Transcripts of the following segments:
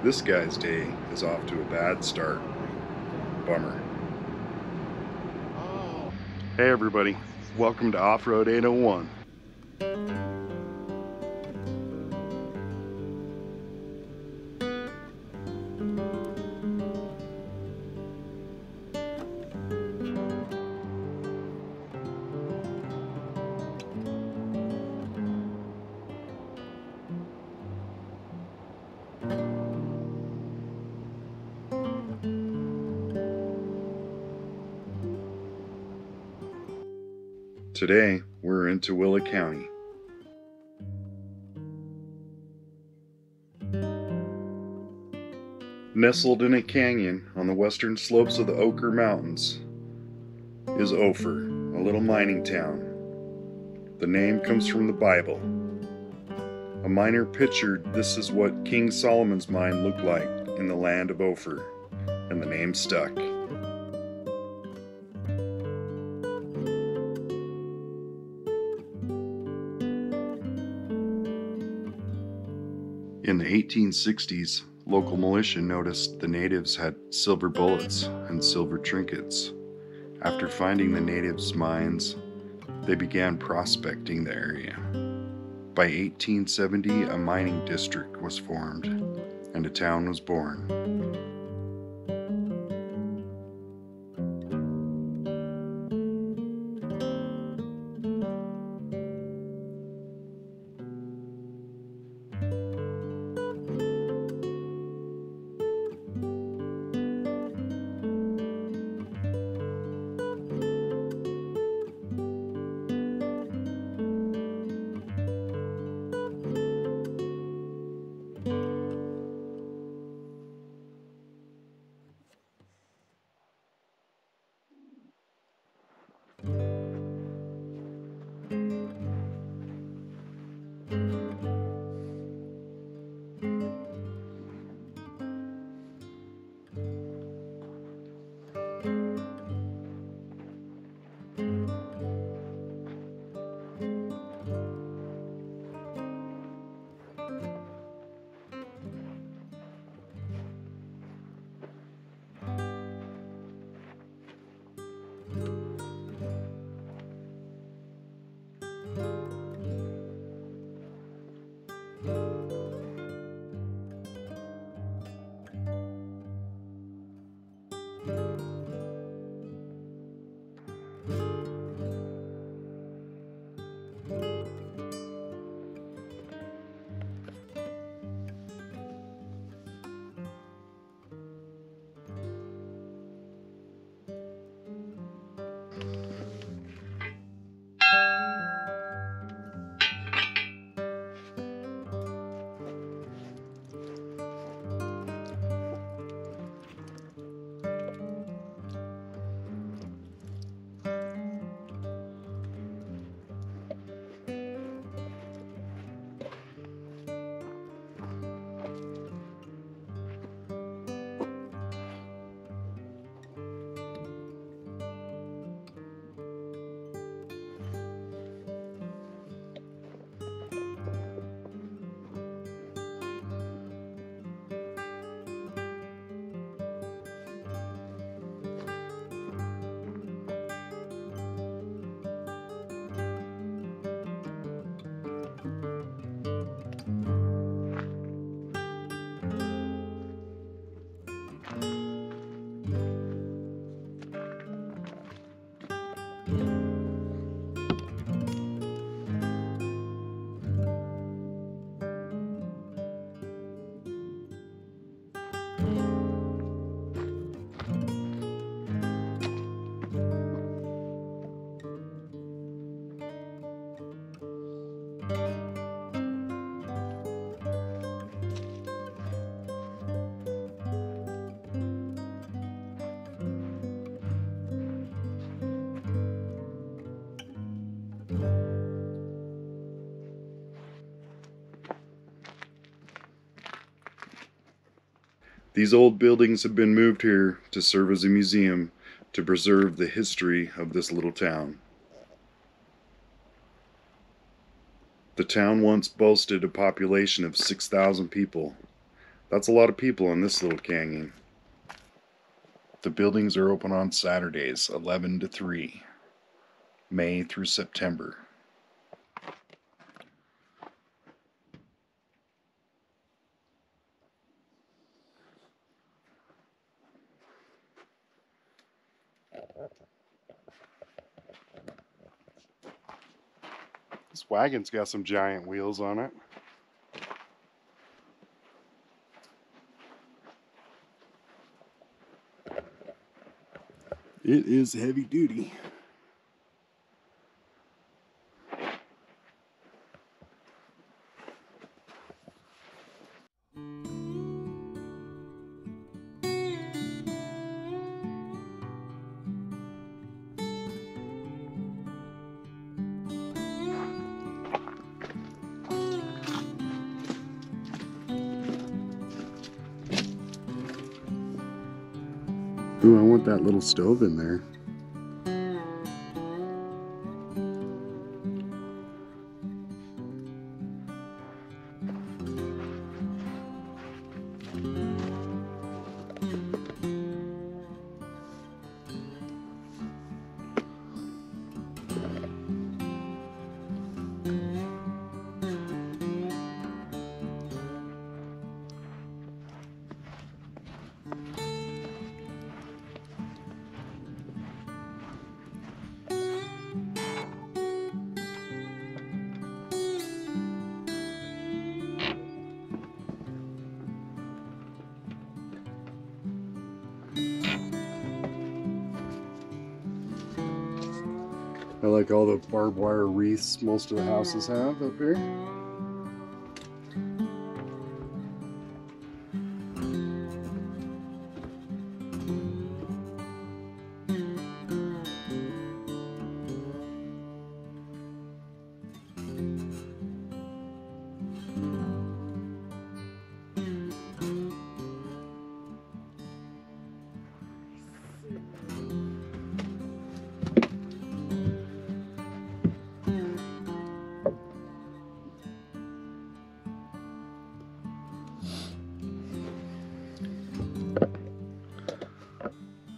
This guy's day is off to a bad start. Bummer. Hey everybody, welcome to Off-Road 801. Today, we're in Tooele County. Nestled in a canyon on the western slopes of the Oquirrh Mountains is OPHIR, a little mining town. The name comes from the Bible. A miner pictured this is what King Solomon's mine looked like in the land of OPHIR, and the name stuck. In the 1860s, local militia noticed the natives had silver bullets and silver trinkets. After finding the natives' mines, they began prospecting the area. By 1870, a mining district was formed, and a town was born. These old buildings have been moved here to serve as a museum to preserve the history of this little town. The town once boasted a population of 6,000 people. That's a lot of people in this little canyon. The buildings are open on Saturdays, 11 to 3, May through September. This wagon's got some giant wheels on it. It is heavy duty. Ooh, I want that little stove in there. I like all the barbed wire wreaths most of the houses have up here.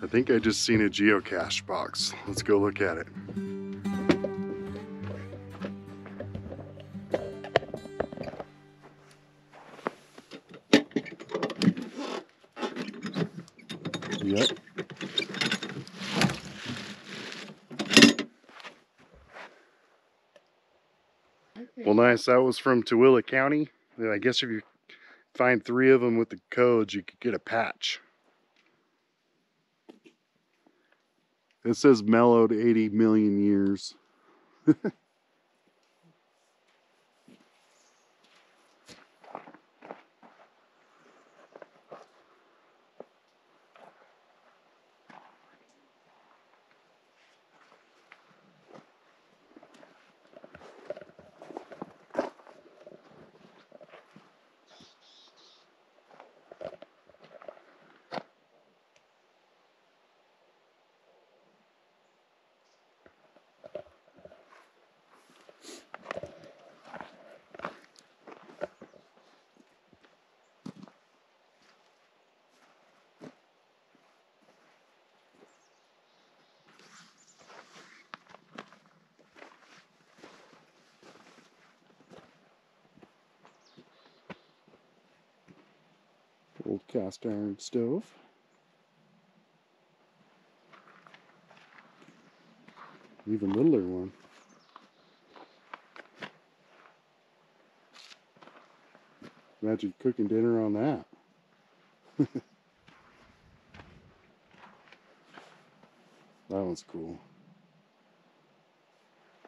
I think I just seen a geocache box. Let's go look at it. Yep. Well, nice. That was from Tooele County. I guess if you find 3 of them with the codes, you could get a patch. It says mellowed 80 million years. Old cast iron stove. Even littler one. Imagine cooking dinner on that. That one's cool.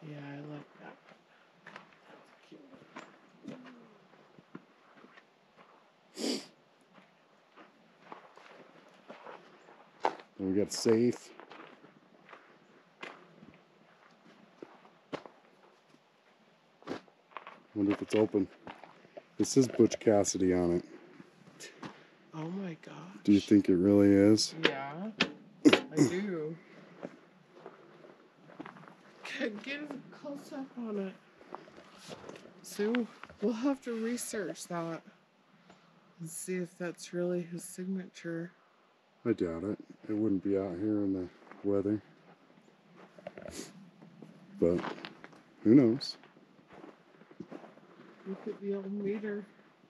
Yeah, I like that. Then we got safe. Wonder if it's open. It says Butch Cassidy on it. Oh my gosh. Do you think it really is? Yeah, I do. Get a close up on it. So we'll have to research that. Let's see if that's really his signature. I doubt it. It wouldn't be out here in the weather. But who knows? Look at the old meter.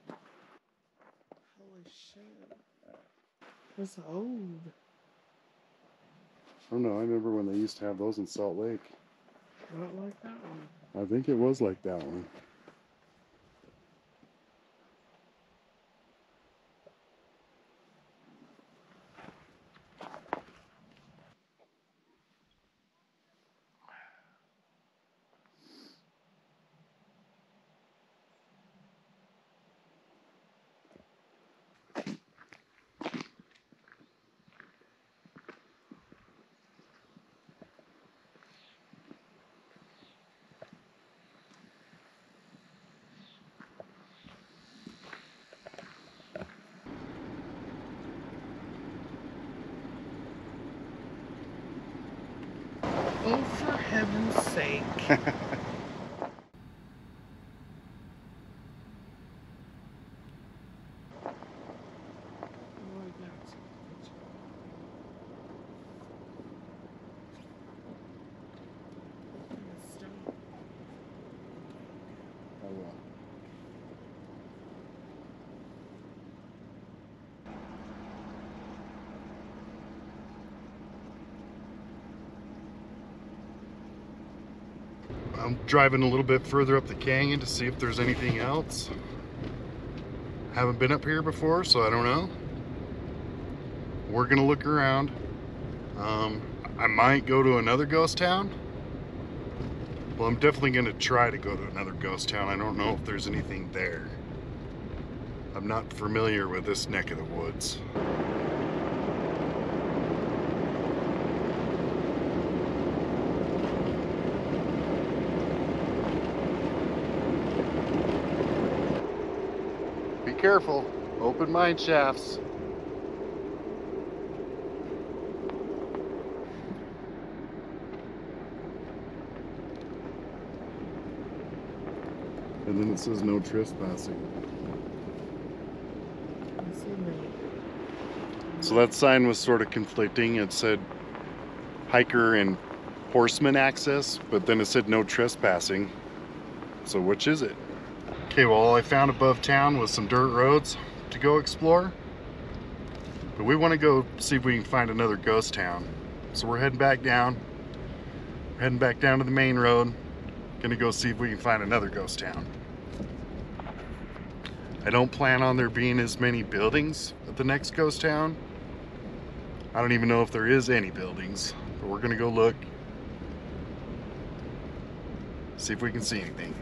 Holy shit. That's old. I don't know. I remember when they used to have those in Salt Lake. Not like that one. I think it was like that one. Oh, for heaven's sake. I'm driving a little bit further up the canyon to see if there's anything else. Haven't been up here before, so I don't know. We're gonna look around. I might go to another ghost town. Well, I'm definitely gonna try to go to another ghost town. I don't know if there's anything there. I'm not familiar with this neck of the woods. Be careful, open mine shafts. And then it says no trespassing. So that sign was sort of conflicting. It said hiker and horseman access, but then it said no trespassing. So which is it? Okay, well, all I found above town was some dirt roads to go explore. But we want to go see if we can find another ghost town. So we're heading back down. We're heading back down to the main road. Gonna go see if we can find another ghost town. I don't plan on there being as many buildings at the next ghost town. I don't even know if there is any buildings, but we're gonna go look. See if we can see anything.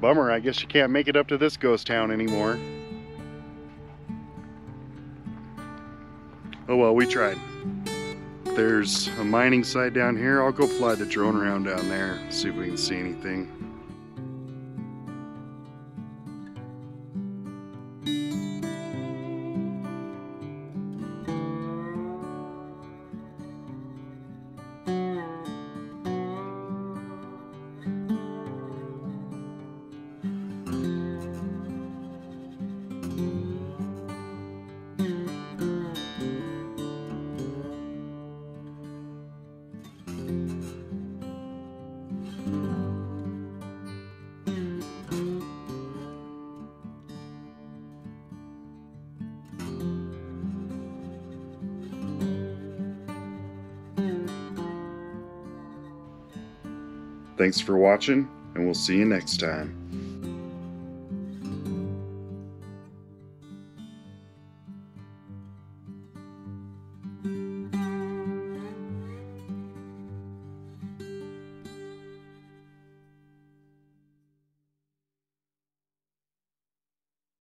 Bummer, I guess you can't make it up to this ghost town anymore. Oh well, we tried. There's a mining site down here. I'll go fly the drone around down there, see if we can see anything. Thanks for watching, and we'll see you next time.